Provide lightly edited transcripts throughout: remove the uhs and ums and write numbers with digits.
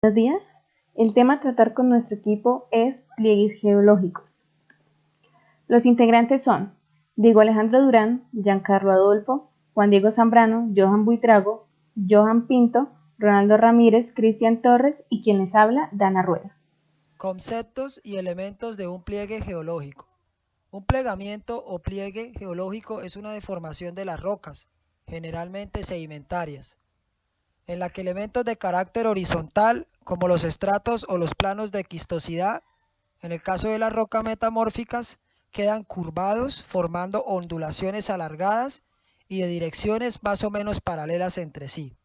Buenos días. El tema a tratar con nuestro equipo es pliegues geológicos. Los integrantes son Diego Alejandro Durán, Giancarlo Adolfo, Juan Diego Zambrano, Johan Buitrago, Johan Pinto, Ronaldo Ramírez, Cristian Torres y quien les habla, Dana Rueda. Conceptos y elementos de un pliegue geológico. Un plegamiento o pliegue geológico es una deformación de las rocas, generalmente sedimentarias, en la que elementos de carácter horizontal, como los estratos o los planos de quistosidad, en el caso de las rocas metamórficas, quedan curvados formando ondulaciones alargadas y de direcciones más o menos paralelas entre sí.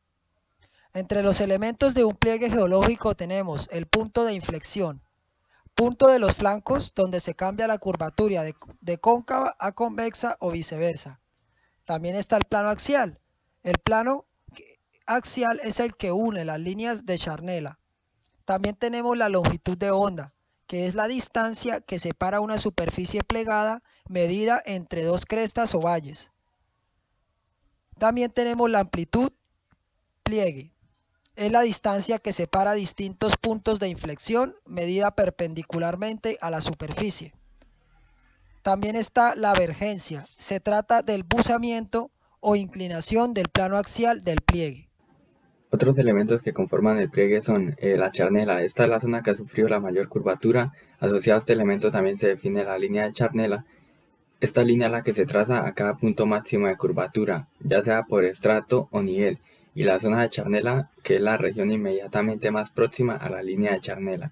Entre los elementos de un pliegue geológico tenemos el punto de inflexión, punto de los flancos donde se cambia la curvatura de cóncava a convexa o viceversa. También está el plano axial. El plano axial es el que une las líneas de charnela. También tenemos la longitud de onda, que es la distancia que separa una superficie plegada medida entre dos crestas o valles. También tenemos la amplitud pliegue. Es la distancia que separa distintos puntos de inflexión medida perpendicularmente a la superficie. También está la vergencia. Se trata del buzamiento o inclinación del plano axial del pliegue. Otros elementos que conforman el pliegue son la charnela. Esta es la zona que ha sufrido la mayor curvatura. Asociado a este elemento también se define la línea de charnela. Esta línea es la que se traza a cada punto máximo de curvatura, ya sea por estrato o nivel, y la zona de charnela, que es la región inmediatamente más próxima a la línea de charnela.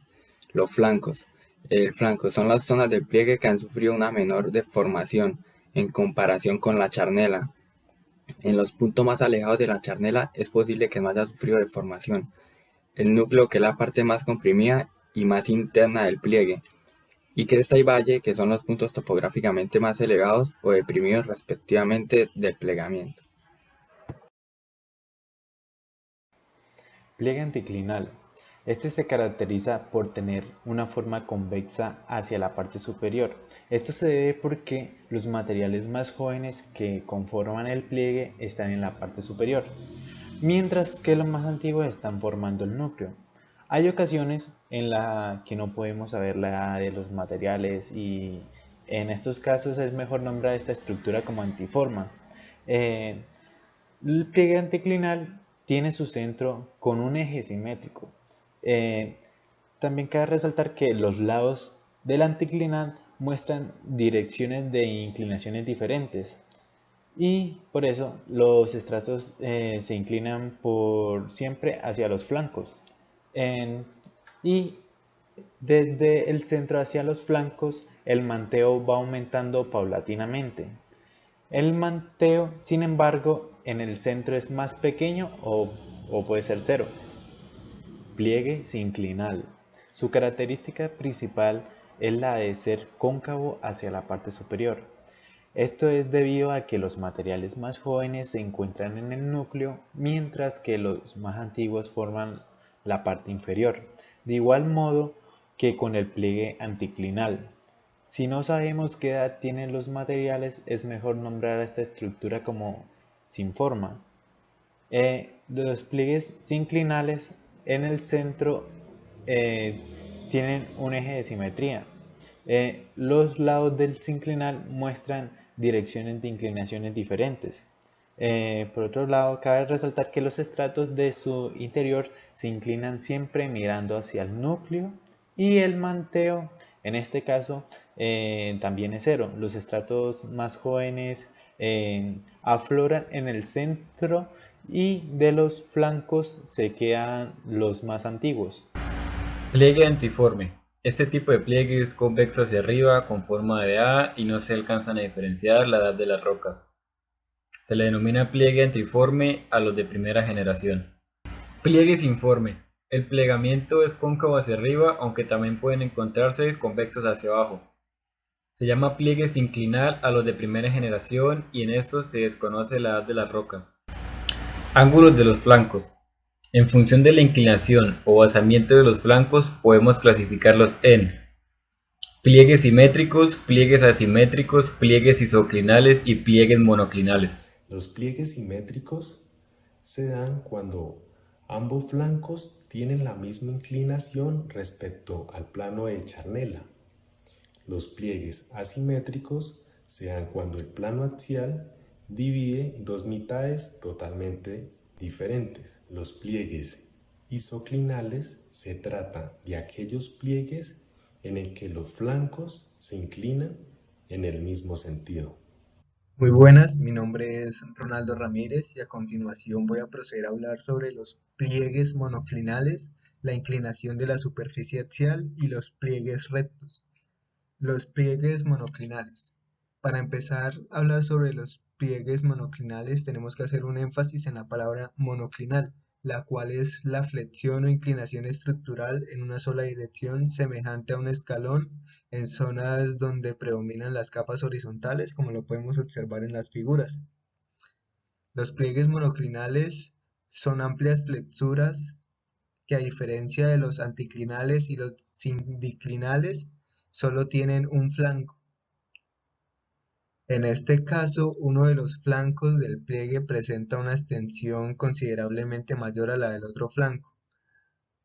Los flancos. El flanco son las zonas del pliegue que han sufrido una menor deformación en comparación con la charnela. En los puntos más alejados de la charnela es posible que no haya sufrido deformación. El núcleo, que es la parte más comprimida y más interna del pliegue, y cresta y valle, que son los puntos topográficamente más elevados o deprimidos respectivamente del plegamiento. Pliegue anticlinal. Este se caracteriza por tener una forma convexa hacia la parte superior. Esto se debe porque los materiales más jóvenes que conforman el pliegue están en la parte superior, mientras que los más antiguos están formando el núcleo. Hay ocasiones en las que no podemos saber la edad de los materiales y en estos casos es mejor nombrar esta estructura como antiforma. El pliegue anticlinal tiene su centro con un eje simétrico. También cabe resaltar que los lados del anticlinal muestran direcciones de inclinaciones diferentes y por eso los estratos se inclinan por siempre hacia los flancos y desde el centro hacia los flancos el manteo va aumentando paulatinamente. El manteo, sin embargo, en el centro es más pequeño o puede ser cero. Pliegue sinclinal. Su característica principal es la de ser cóncavo hacia la parte superior. Esto es debido a que los materiales más jóvenes se encuentran en el núcleo, mientras que los más antiguos forman la parte inferior. De igual modo que con el pliegue anticlinal. Si no sabemos qué edad tienen los materiales, es mejor nombrar a esta estructura como sin forma. Los pliegues sinclinales en el centro tienen un eje de simetría. Los lados del sinclinal muestran direcciones de inclinaciones diferentes. Por otro lado, cabe resaltar que los estratos de su interior se inclinan siempre mirando hacia el núcleo y el manteo, en este caso, también es cero. Los estratos más jóvenes afloran en el centro y de los flancos se quedan los más antiguos. Pliegue antiforme. Este tipo de pliegue es convexo hacia arriba con forma de A y no se alcanzan a diferenciar la edad de las rocas. Se le denomina pliegue antiforme a los de primera generación. Pliegue sinforme. El plegamiento es cóncavo hacia arriba, aunque también pueden encontrarse convexos hacia abajo. Se llama pliegue sinclinal a los de primera generación y en estos se desconoce la edad de las rocas. Ángulos de los flancos. En función de la inclinación o basamiento de los flancos podemos clasificarlos en pliegues simétricos, pliegues asimétricos, pliegues isoclinales y pliegues monoclinales. Los pliegues simétricos se dan cuando Ambos flancos tienen la misma inclinación respecto al plano de charnela. Los pliegues asimétricos se dan cuando el plano axial divide dos mitades totalmente diferentes. Los pliegues isoclinales se trata de aquellos pliegues en el que los flancos se inclinan en el mismo sentido. Muy buenas, mi nombre es Ronaldo Ramírez y a continuación voy a proceder a hablar sobre los pliegues monoclinales, la inclinación de la superficie axial y los pliegues rectos. Los pliegues monoclinales. Para empezar a hablar sobre los pliegues monoclinales tenemos que hacer un énfasis en la palabra monoclinal, la cual es la flexión o inclinación estructural en una sola dirección semejante a un escalón en zonas donde predominan las capas horizontales, como lo podemos observar en las figuras. Los pliegues monoclinales son amplias flexuras que, a diferencia de los anticlinales y los sindiclinales, solo tienen un flanco. En este caso, uno de los flancos del pliegue presenta una extensión considerablemente mayor a la del otro flanco.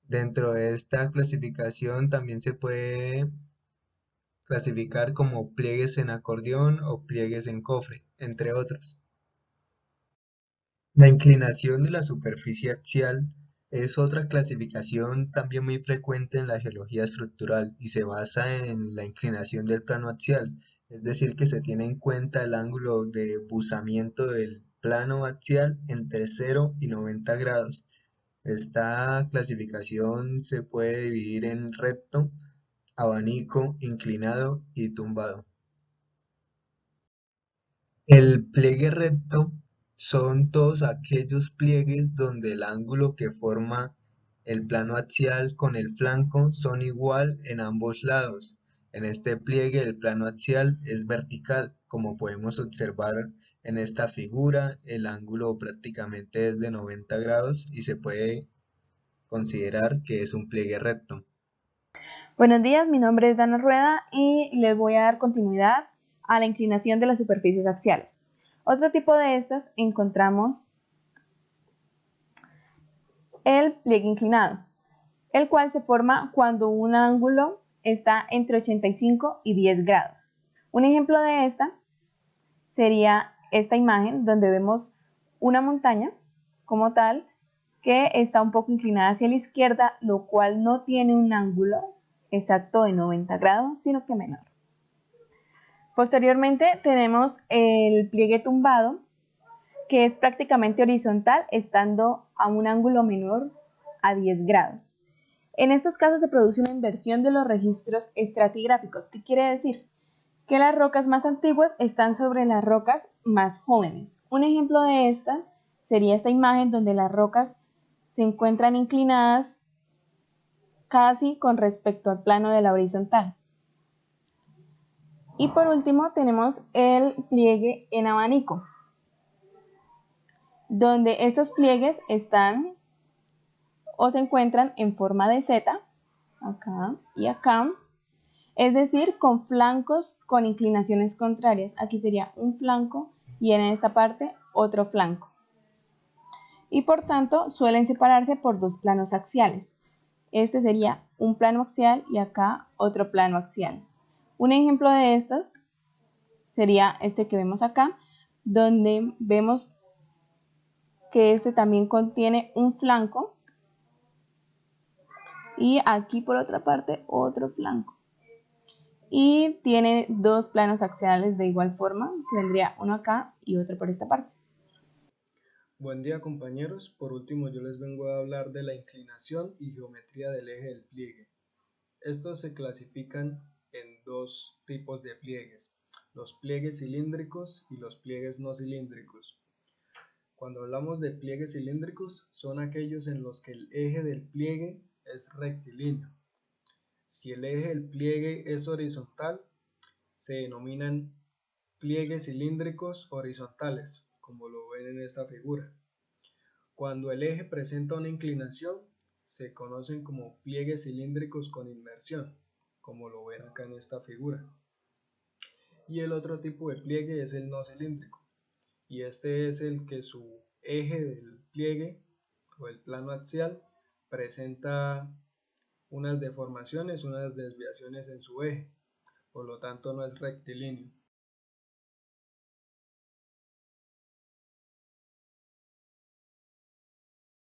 Dentro de esta clasificación también se puede clasificar como pliegues en acordeón o pliegues en cofre, entre otros. La inclinación de la superficie axial es otra clasificación también muy frecuente en la geología estructural y se basa en la inclinación del plano axial, es decir, que se tiene en cuenta el ángulo de buzamiento del plano axial entre 0 y 90 grados. Esta clasificación se puede dividir en recto, abanico, inclinado y tumbado. El pliegue recto son todos aquellos pliegues donde el ángulo que forma el plano axial con el flanco son igual en ambos lados. En este pliegue el plano axial es vertical, como podemos observar en esta figura, el ángulo prácticamente es de 90 grados y se puede considerar que es un pliegue recto. Buenos días, mi nombre es Dana Rueda y les voy a dar continuidad a la inclinación de las superficies axiales. Otro tipo de estas encontramos el pliegue inclinado, el cual se forma cuando un ángulo está entre 85 y 10 grados. Un ejemplo de esta sería esta imagen donde vemos una montaña como tal que está un poco inclinada hacia la izquierda, lo cual no tiene un ángulo exacto de 90 grados, sino que menor. Posteriormente tenemos el pliegue tumbado, que es prácticamente horizontal, estando a un ángulo menor a 10 grados. En estos casos se produce una inversión de los registros estratigráficos. ¿Qué quiere decir? Que las rocas más antiguas están sobre las rocas más jóvenes. Un ejemplo de esta sería esta imagen donde las rocas se encuentran inclinadas casi con respecto al plano de la horizontal. Y por último tenemos el pliegue en abanico, donde estos pliegues están o se encuentran en forma de Z, acá y acá, es decir, con flancos con inclinaciones contrarias. Aquí sería un flanco y en esta parte otro flanco. Y por tanto suelen separarse por dos planos axiales. Este sería un plano axial y acá otro plano axial. Un ejemplo de estas sería este que vemos acá, donde vemos que este también contiene un flanco y aquí por otra parte otro flanco. Y tiene dos planos axiales de igual forma, que vendría uno acá y otro por esta parte. Buen día compañeros, por último yo les vengo a hablar de la inclinación y geometría del eje del pliegue. Estos se clasifican en dos tipos de pliegues, los pliegues cilíndricos y los pliegues no cilíndricos. Cuando hablamos de pliegues cilíndricos son aquellos en los que el eje del pliegue es rectilíneo. Si el eje del pliegue es horizontal, se denominan pliegues cilíndricos horizontales, como lo ven en esta figura. Cuando el eje presenta una inclinación, se conocen como pliegues cilíndricos con inversión, como lo ven acá en esta figura. Y el otro tipo de pliegue es el no cilíndrico, y este es el que su eje del pliegue o el plano axial presenta unas deformaciones, unas desviaciones en su eje, por lo tanto no es rectilíneo.